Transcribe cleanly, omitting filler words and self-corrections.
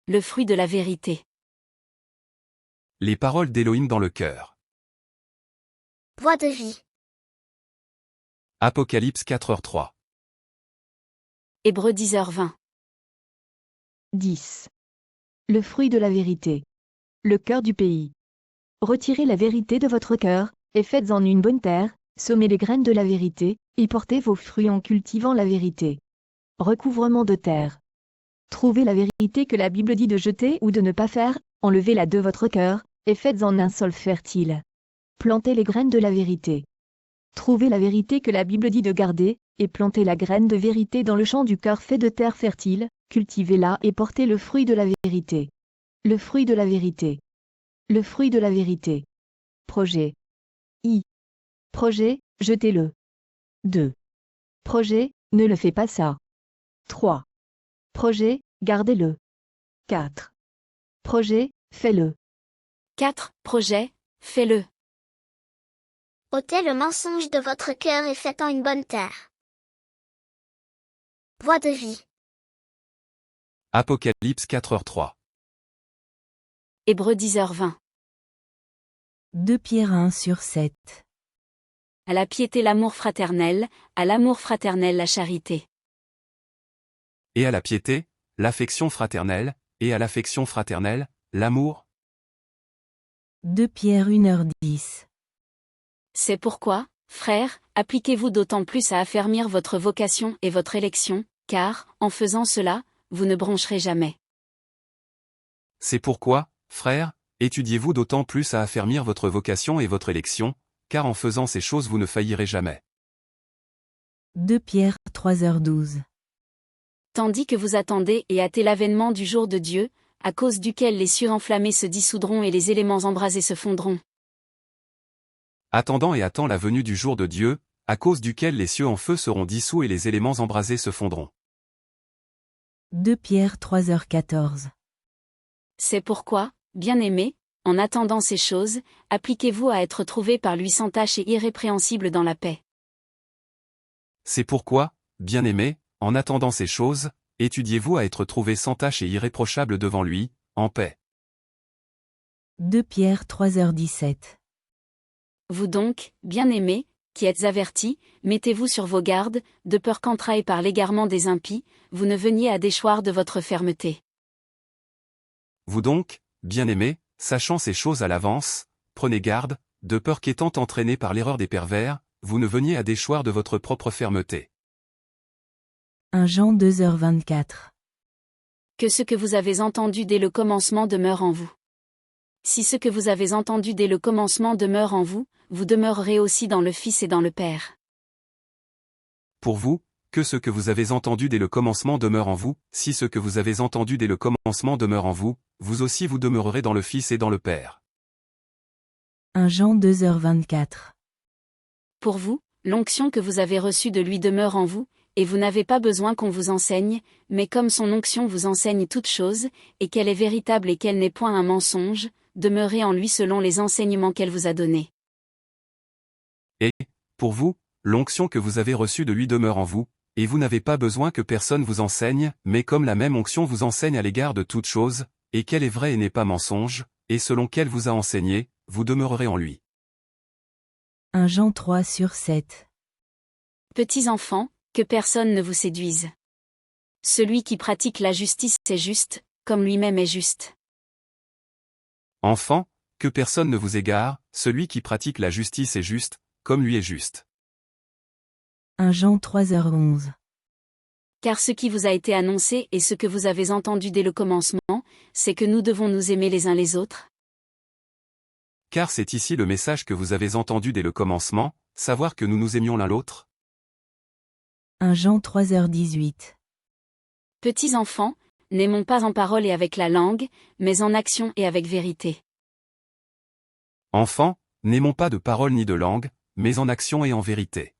Le fruit de la vérité. Les paroles d'Élohim dans le cœur. Voix de vie. Apocalypse 4h3. Hébreux 10h20. 10. Le fruit de la vérité. Le cœur du pays. Retirez la vérité de votre cœur, et faites-en une bonne terre, semez les graines de la vérité, y portez vos fruits en cultivant la vérité. Recouvrement de terre. Trouvez la vérité que la Bible dit de jeter ou de ne pas faire, enlevez-la de votre cœur, et faites-en un sol fertile. Plantez les graines de la vérité. Trouvez la vérité que la Bible dit de garder, et plantez la graine de vérité dans le champ du cœur fait de terre fertile, cultivez-la et portez le fruit de la vérité. Le fruit de la vérité. Le fruit de la vérité. Projet. Projet, jetez-le. 2. Projet, ne le fais pas ça. 3. Projet, gardez-le. 4. Projet, fais-le. 4. Projet, fais-le. Ôtez le mensonge de votre cœur et faites-en une bonne terre. Voix de vie. Apocalypse 4h3. Hébreux 10h20. 2 Pierre 1/7. À la piété l'amour fraternel, à l'amour fraternel la charité. Et à la piété, l'affection fraternelle, et à l'affection fraternelle, l'amour. 2 Pierre 1h10. C'est pourquoi, frères, appliquez-vous d'autant plus à affermir votre vocation et votre élection, car, en faisant cela, vous ne broncherez jamais. C'est pourquoi, frères, étudiez-vous d'autant plus à affermir votre vocation et votre élection, car en faisant ces choses vous ne faillirez jamais. 2 Pierre 3h12. Tandis que vous attendez et hâtez l'avènement du jour de Dieu, à cause duquel les cieux enflammés se dissoudront et les éléments embrasés se fondront. Attendant et attend la venue du jour de Dieu, à cause duquel les cieux en feu seront dissous et les éléments embrasés se fondront. 2 Pierre 3h14. C'est pourquoi, bien-aimés, en attendant ces choses, appliquez-vous à être trouvés par lui sans tache et irrépréhensibles dans la paix. C'est pourquoi, bien-aimés, en attendant ces choses, étudiez-vous à être trouvés sans tache et irréprochables devant lui, en paix. 2 Pierre 3h17. Vous donc, bien-aimés, qui êtes avertis, mettez-vous sur vos gardes, de peur qu'entrailles par l'égarement des impies, vous ne veniez à déchoir de votre fermeté. Vous donc, bien-aimés, sachant ces choses à l'avance, prenez garde, de peur qu'étant entraînés par l'erreur des pervers, vous ne veniez à déchoir de votre propre fermeté. 1 Jean 2h24. Que ce que vous avez entendu dès le commencement demeure en vous. Si ce que vous avez entendu dès le commencement demeure en vous, vous demeurerez aussi dans le Fils et dans le Père. Pour vous, que ce que vous avez entendu dès le commencement demeure en vous, si ce que vous avez entendu dès le commencement demeure en vous, vous aussi vous demeurerez dans le Fils et dans le Père. 1 Jean 2h24. Pour vous, l'onction que vous avez reçue de lui demeure en vous, et vous n'avez pas besoin qu'on vous enseigne, mais comme son onction vous enseigne toutes choses, et qu'elle est véritable et qu'elle n'est point un mensonge, demeurez en lui selon les enseignements qu'elle vous a donnés. Et, pour vous, l'onction que vous avez reçue de lui demeure en vous, et vous n'avez pas besoin que personne vous enseigne, mais comme la même onction vous enseigne à l'égard de toutes choses, et qu'elle est vraie et n'est pas mensonge, et selon qu'elle vous a enseigné, vous demeurerez en lui. 1 Jean 3/7. Petits enfants, que personne ne vous séduise. Celui qui pratique la justice est juste, comme lui-même est juste. Enfants, que personne ne vous égare, celui qui pratique la justice est juste, comme lui est juste. 1 Jean 3h11. Car ce qui vous a été annoncé et ce que vous avez entendu dès le commencement, c'est que nous devons nous aimer les uns les autres. Car c'est ici le message que vous avez entendu dès le commencement, savoir que nous nous aimions l'un l'autre. 1 Jean 3h18. Petits enfants, n'aimons pas en parole et avec la langue, mais en action et avec vérité. Enfants, n'aimons pas de parole ni de langue, mais en action et en vérité.